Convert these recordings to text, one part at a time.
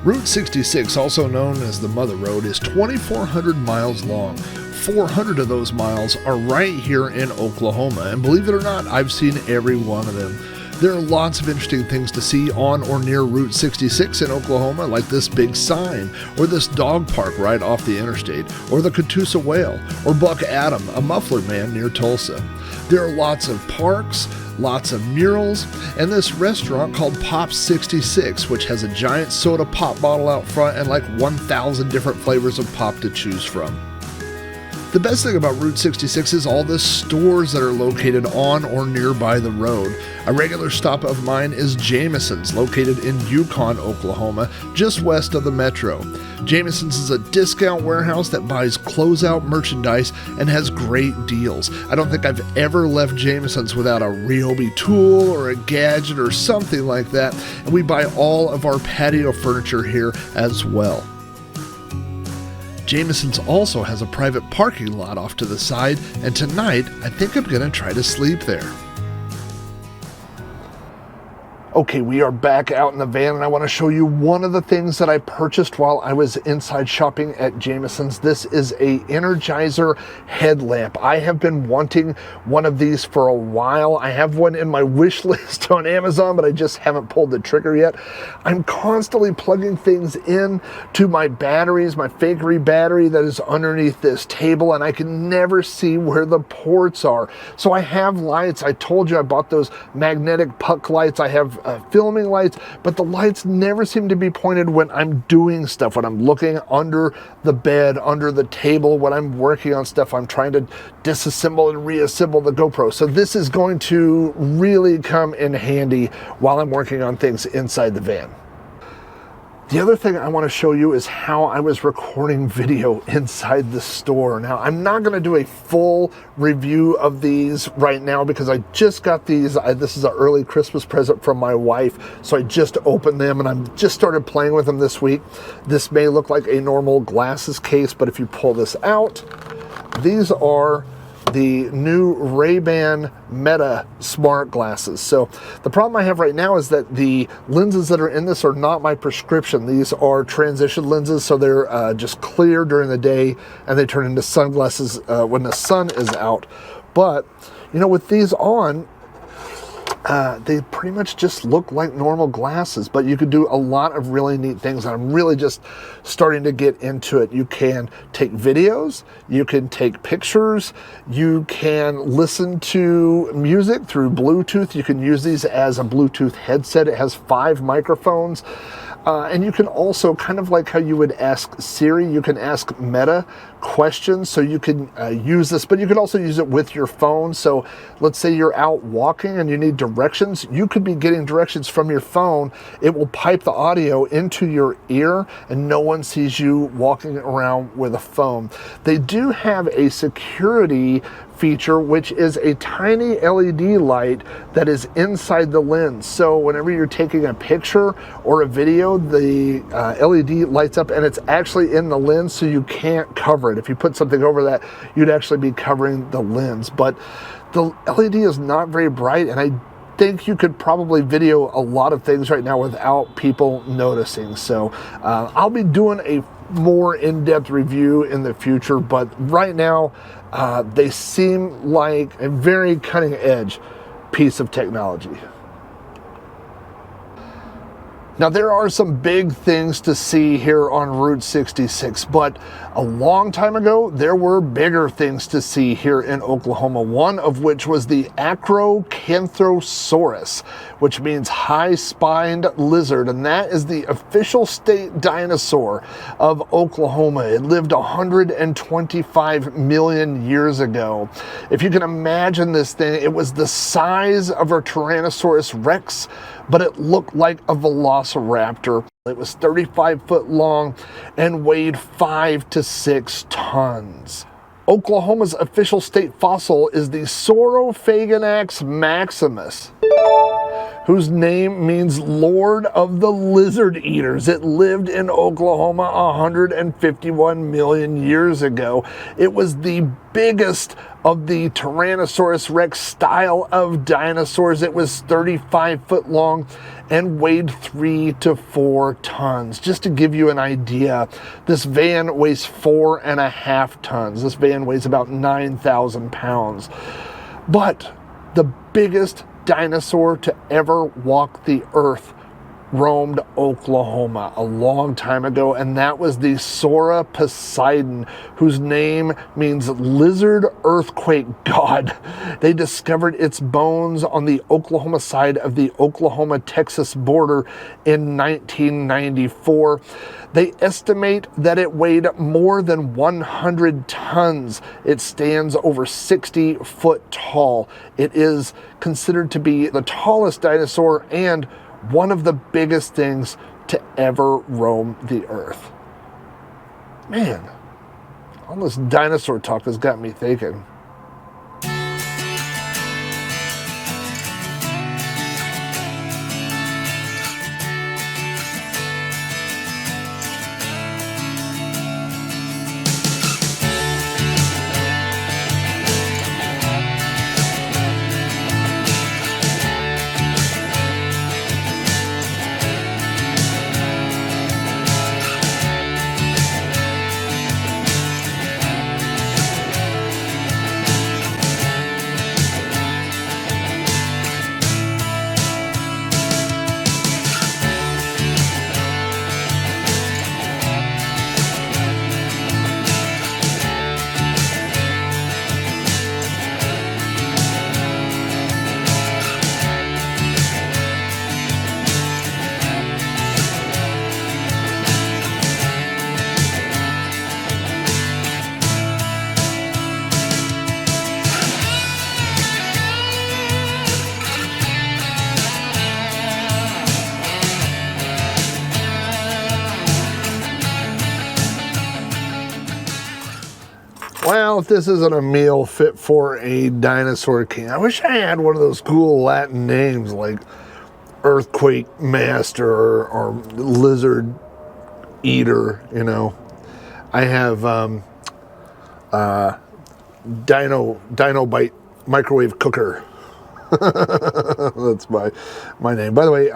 Route 66, also known as the Mother Road, is 2,400 miles long. 400 of those miles are right here in Oklahoma, and believe it or not, I've seen every one of them. There are lots of interesting things to see on or near Route 66 in Oklahoma, like this big sign, or this dog park right off the interstate, or the Catoosa Whale, or Buck Adam, a Muffler Man near Tulsa. There are lots of parks, lots of murals, and this restaurant called Pop 66, which has a giant soda pop bottle out front and like 1,000 different flavors of pop to choose from. The best thing about Route 66 is all the stores that are located on or nearby the road. A regular stop of mine is Jameson's, located in Yukon, Oklahoma, just west of the metro. Jameson's is a discount warehouse that buys closeout merchandise and has great deals. I don't think I've ever left Jameson's without a Ryobi tool or a gadget or something like that, and we buy all of our patio furniture here as well. Jameson's also has a private parking lot off to the side, and tonight I think I'm going to try to sleep there. Okay, we are back out in the van, and I want to show you one of the things that I purchased while I was inside shopping at Jameson's. This is a Energizer headlamp. I have been wanting one of these for a while. I have one in my wish list on Amazon, but I just haven't pulled the trigger yet. I'm constantly plugging things in to my batteries, my fakery battery that is underneath this table, and I can never see where the ports are. So I have lights. I told you I bought those magnetic puck lights. I have filming lights, but the lights never seem to be pointed when I'm doing stuff, when I'm looking under the bed, under the table, when I'm working on stuff, I'm trying to disassemble and reassemble the GoPro. So this is going to really come in handy while I'm working on things inside the van. The other thing I want to show you is how I was recording video inside the store. Now, I'm not going to do a full review of these right now because I just got these. This is an early Christmas present from my wife, so I just opened them and I'm just started playing with them this week. This may look like a normal glasses case, but if you pull this out, these are the new Ray-Ban Meta smart glasses. So the problem I have right now is that the lenses that are in this are not my prescription. These are transition lenses, so they're just clear during the day and they turn into sunglasses when the sun is out. But you know, with these on, they pretty much just look like normal glasses, but you could do a lot of really neat things, and I'm really just starting to get into it. You can take videos, you can take pictures, you can listen to music through Bluetooth. You can use these as a Bluetooth headset. It has 5 microphones. And you can also, kind of like how you would ask Siri, you can ask Meta questions. So you can use this, but you can also use it with your phone. So let's say you're out walking and you need directions. You could be getting directions from your phone. It will pipe the audio into your ear and no one sees you walking around with a phone. They do have a security feature, which is a tiny LED light that is inside the lens. So whenever you're taking a picture or a video, the LED lights up and it's actually in the lens, so you can't cover it. If you put something over that, you'd actually be covering the lens. But the LED is not very bright, and I think you could probably video a lot of things right now without people noticing. So I'll be doing a more in-depth review in the future, but right now they seem like a very cutting edge piece of technology. Now, there are some big things to see here on Route 66, but a long time ago, there were bigger things to see here in Oklahoma, one of which was the Acrocanthosaurus, which means high-spined lizard, and that is the official state dinosaur of Oklahoma. It lived 125 million years ago. If you can imagine this thing, it was the size of a Tyrannosaurus Rex, but it looked like a velociraptor. It was 35 foot long and weighed 5 to 6 tons. Oklahoma's official state fossil is the Saurophaganax maximus. whose name means Lord of the Lizard Eaters. It lived in Oklahoma 151 million years ago. It was the biggest of the Tyrannosaurus Rex style of dinosaurs. It was 35 foot long and weighed 3 to 4 tons. Just to give you an idea, this van weighs 4.5 tons. This van weighs about 9,000 pounds. But the biggest dinosaur to ever walk the earth roamed Oklahoma a long time ago, and that was the Sora Poseidon, whose name means lizard earthquake god. They discovered its bones on the Oklahoma side of the Oklahoma-Texas border in 1994. They estimate that it weighed more than 100 tons. It stands over 60 foot tall. It is considered to be the tallest dinosaur and one of the biggest things to ever roam the earth. Man, all this dinosaur talk has got me thinking. Well, if this isn't a meal fit for a dinosaur king, I wish I had one of those cool Latin names like Earthquake Master or Lizard Eater, you know. I have Dino Bite Microwave Cooker. That's my name. By the way,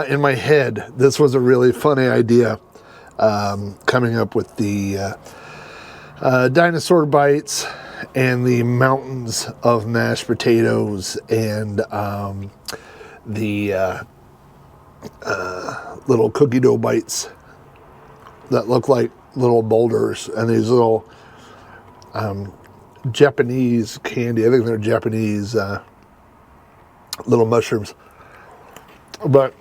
in my head, this was a really funny idea, coming up with the dinosaur bites and the mountains of mashed potatoes and the little cookie dough bites that look like little boulders, and these little Japanese candy. I think they're Japanese little mushrooms. But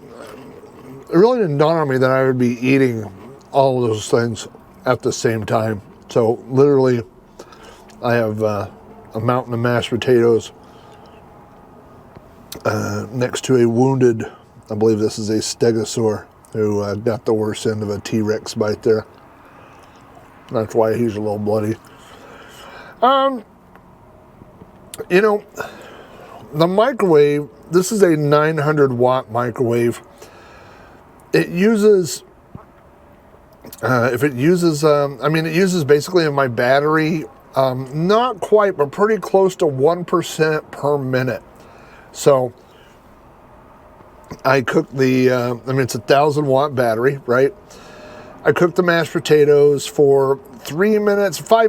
it really didn't dawn on me that I would be eating all of those things at the same time. So literally, I have a mountain of mashed potatoes next to a wounded, I believe this is a stegosaur, who got the worst end of a T-Rex bite there. That's why he's a little bloody. You know, the microwave, this is a 900 watt microwave. It uses, it uses basically in my battery, not quite, but pretty close to 1% per minute. So I cook the, it's a 1,000 watt battery, right? I cook the mashed potatoes for 5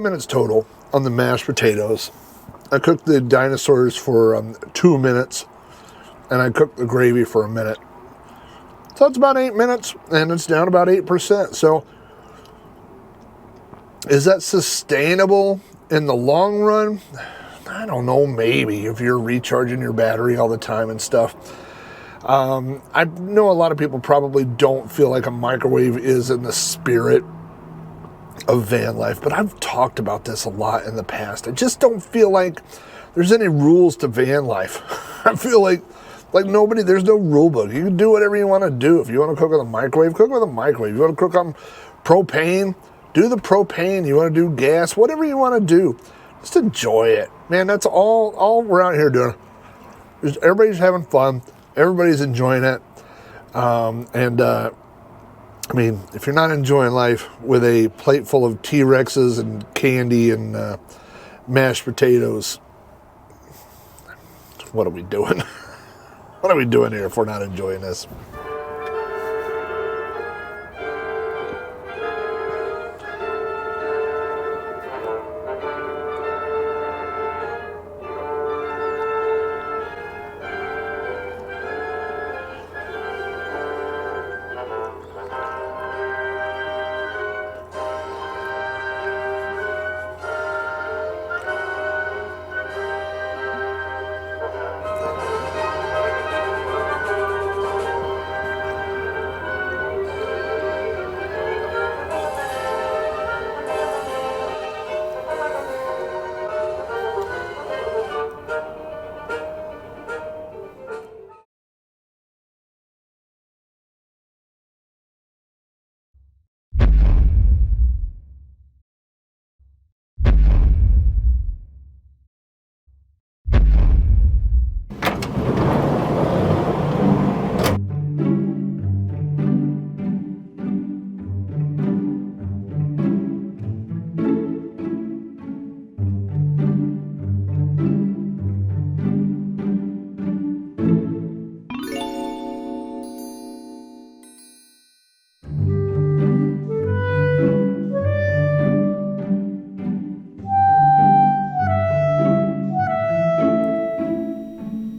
minutes total on the mashed potatoes. I cook the dinosaurs for 2 minutes, and I cook the gravy for 1 minute. So it's about 8 minutes, and it's down about 8%. So is that sustainable in the long run? I don't know, maybe, if you're recharging your battery all the time and stuff. I know a lot of people probably don't feel like a microwave is in the spirit of van life, but I've talked about this a lot in the past. I just don't feel like there's any rules to van life. I feel like nobody, there's no rule book. You can do whatever you want to do. If you want to cook with a microwave, cook with a microwave. You want to cook on propane, do the propane. You want to do gas, whatever you want to do. Just enjoy it. Man, that's all we're out here doing. everybody's having fun. Everybody's enjoying it. I mean, if you're not enjoying life with a plate full of T-Rexes and candy and mashed potatoes, what are we doing? What are we doing here if we're not enjoying this?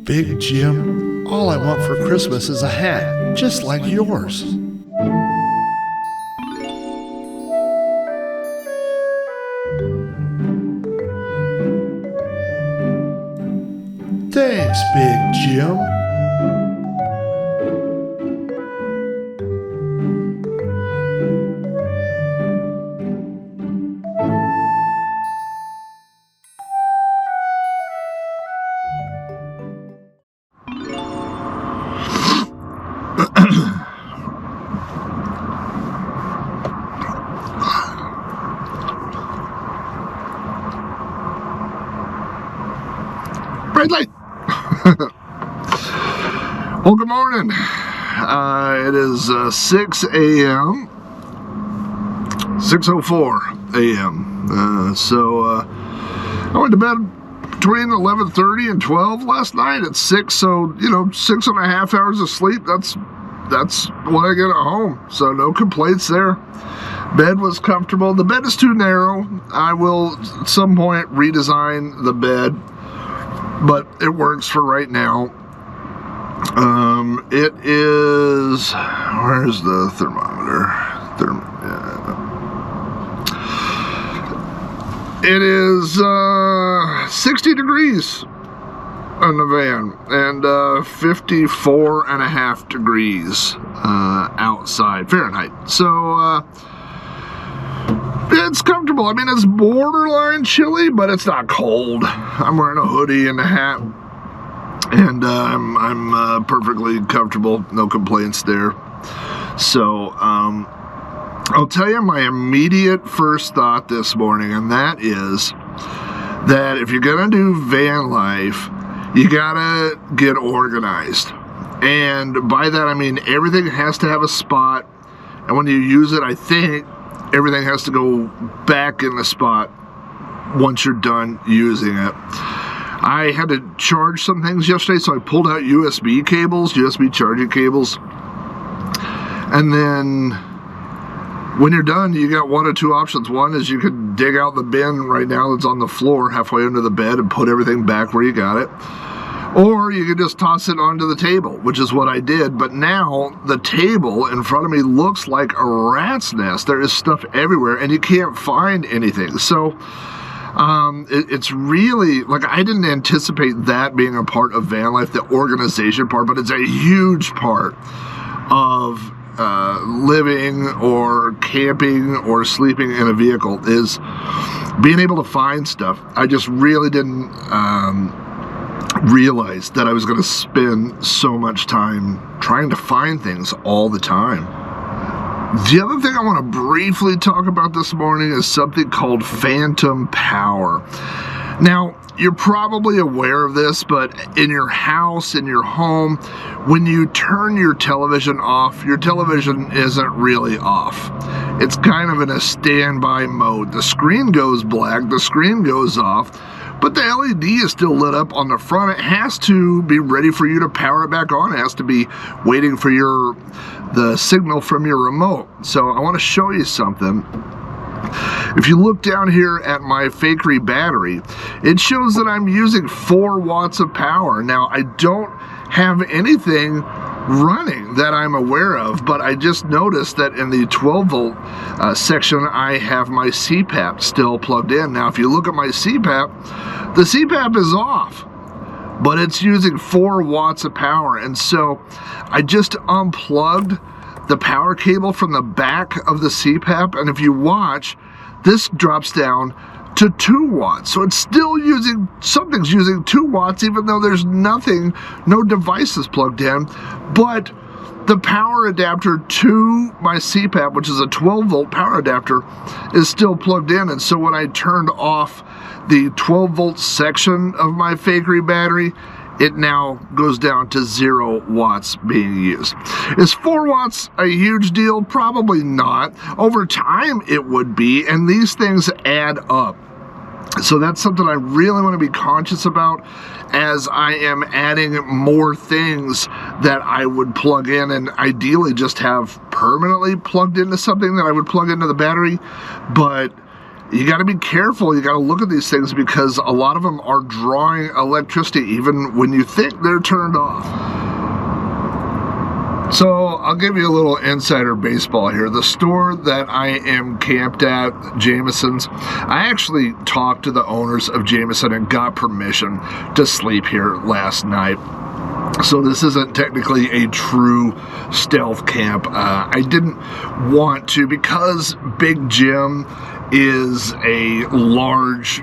Big Jim, all I want for Christmas is a hat, just like yours. Thanks, Big Jim. Red light. Well, good morning. It is 6 a.m. 6:04 a.m. I went to bed between 11:30 and 12 last night at 6. So 6.5 hours of sleep. That's what I get at home. So no complaints there. Bed was comfortable. The bed is too narrow. I will at some point redesign the bed, but it works for right now. It is, where's the thermometer? It is 60 degrees in the van and 54.5 degrees outside Fahrenheit. So it's comfortable. I mean, it's borderline chilly, but it's not cold. I'm wearing a hoodie and a hat, and I'm perfectly comfortable. No complaints there. So I'll tell you my immediate first thought this morning, and that is that if you're gonna do van life, you gotta get organized. And by that I mean everything has to have a spot, and when you use it, I think everything has to go back in the spot once you're done using it. I had to charge some things yesterday, so I pulled out USB cables, USB charging cables. And then when you're done, you got one of two options. One is you could dig out the bin right now that's on the floor halfway under the bed and put everything back where you got it. Or you could just toss it onto the table, which is what I did. But now the table in front of me looks like a rat's nest. There is stuff everywhere and you can't find anything. So it's really, like, I didn't anticipate that being a part of van life, the organization part, but it's a huge part of living or camping or sleeping in a vehicle, is being able to find stuff. I just really didn't realize that I was going to spend so much time trying to find things all the time. The other thing I want to briefly talk about this morning is something called phantom power. Now, you're probably aware of this, but in your house, in your home, when you turn your television off, your television isn't really off. It's kind of in a standby mode. The screen goes black, the screen goes off, but the LED is still lit up on the front. It has to be ready for you to power it back on. It has to be waiting for the signal from your remote. So I want to show you something. If you look down here at my Fakery battery, it shows that I'm using 4 watts of power. Now, I don't have anything running that I'm aware of, but I just noticed that in the 12 volt section, I have my CPAP still plugged in. Now, if you look at my CPAP, the CPAP is off, but it's using 4 watts of power. And so I just unplugged the power cable from the back of the CPAP, and if you watch, this drops down to 2 watts. So it's still using, something's using 2 watts, even though there's nothing, no devices plugged in. But the power adapter to my CPAP, which is a 12 volt power adapter, is still plugged in. And so when I turned off the 12 volt section of my Fakery battery, it now goes down to 0 watts being used. Is 4 watts a huge deal? Probably not. Over time, it would be, and these things add up. So that's something I really want to be conscious about as I am adding more things that I would plug in and ideally just have permanently plugged into something that I would plug into the battery. But you got to be careful. You got to look at these things because a lot of them are drawing electricity even when you think they're turned off. So I'll give you a little insider baseball here. The store that I am camped at, Jameson's, I actually talked to the owners of Jameson and got permission to sleep here last night. So this isn't technically a true stealth camp. I didn't want to, because Big Jim is a large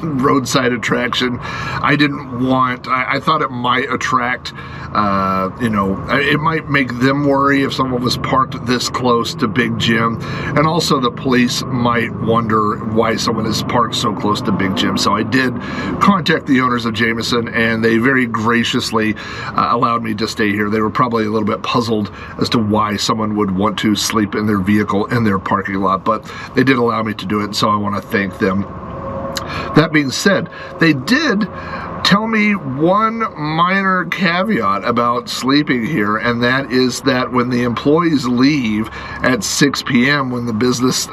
roadside attraction. I didn't want, I thought it might attract, it might make them worry if someone was parked this close to Big Jim. And also the police might wonder why someone is parked so close to Big Jim. So I did contact the owners of Jameson, and they very graciously allowed me to stay here. They were probably a little bit puzzled as to why someone would want to sleep in their vehicle in their parking lot, but they did allow me to do it, so I want to thank them. That being said, they did tell me one minor caveat about sleeping here, and that is that when the employees leave at 6 p.m. when the business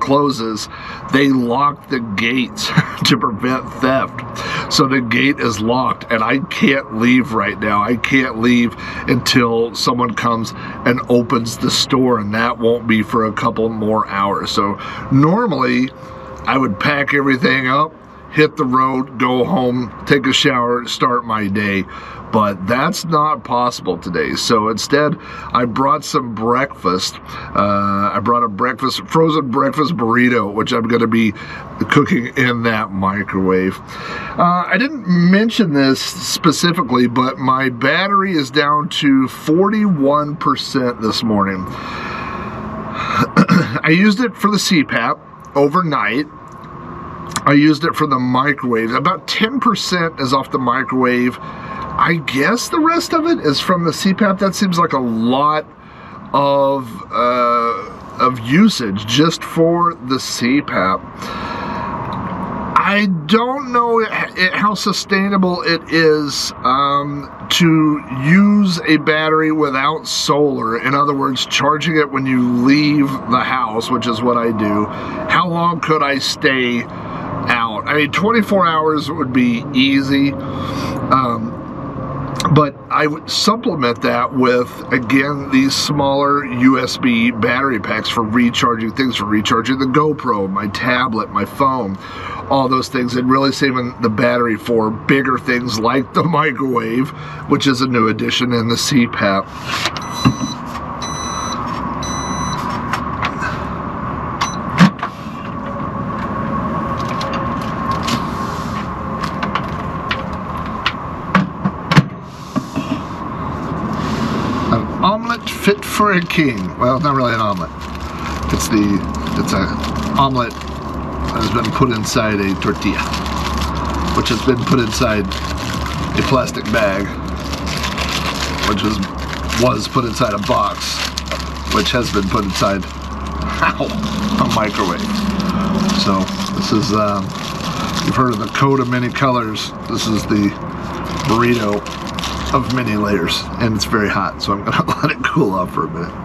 closes, they lock the gates to prevent theft. So the gate is locked, and I can't leave right now. I can't leave until someone comes and opens the store, and that won't be for a couple more hours. So normally I would pack everything up, hit the road, go home, take a shower, start my day. But that's not possible today. So instead, I brought some breakfast. I brought a frozen breakfast burrito, which I'm going to be cooking in that microwave. I didn't mention this specifically, but my battery is down to 41% this morning. I used it for the CPAP overnight. I used it for the microwave. About 10% is off the microwave. I guess the rest of it is from the CPAP. That seems like a lot of usage just for the CPAP. I don't know how sustainable it is to use a battery without solar. In other words, charging it when you leave the house, which is what I do. How long could I stay out? I mean, 24 hours would be easy. But I would supplement that with, again, these smaller USB battery packs for recharging things, for recharging the GoPro, my tablet, my phone, all those things, and really saving the battery for bigger things like the microwave, which is a new addition in the CPAP. Omelet fit for a king. Well, not really an omelet. It's an omelet that has been put inside a tortilla. which has been put inside a plastic bag, which was put inside a box, which has been put inside a microwave. So this is, you've heard of the coat of many colors. This is the burrito of many layers, and it's very hot, so I'm gonna let it cool off for a minute.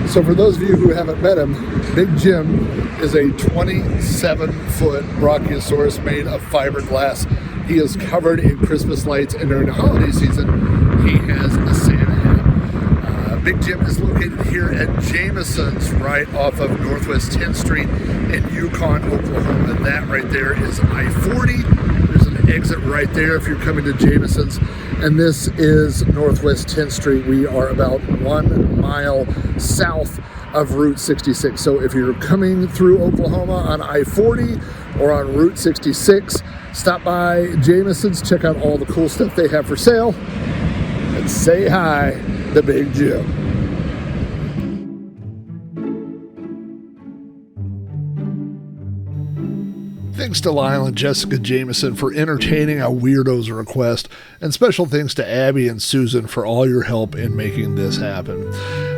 So for those of you who haven't met him, Big Jim is a 27-foot Brachiosaurus made of fiberglass. He is covered in Christmas lights, and during the holiday season, he has a Santa hat. Big Jim is located here at Jameson's, right off of Northwest 10th Street in Yukon, Oklahoma. That right there is I-40. There's an exit right there if you're coming to Jameson's. And this is Northwest 10th Street. We are about 1 mile south of Route 66. So if you're coming through Oklahoma on I-40 or on Route 66, stop by Jameson's, check out all the cool stuff they have for sale, and say hi to Big Jim. Thanks to Lyle and Jessica Jameson for entertaining a weirdo's request, and special thanks to Abby and Susan for all your help in making this happen.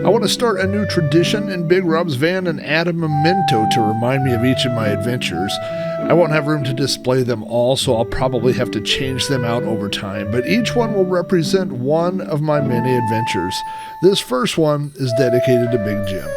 I want to start a new tradition in Big Rob's van and add a memento to remind me of each of my adventures. I won't have room to display them all, so I'll probably have to change them out over time, but each one will represent one of my many adventures. This first one is dedicated to Big Jim.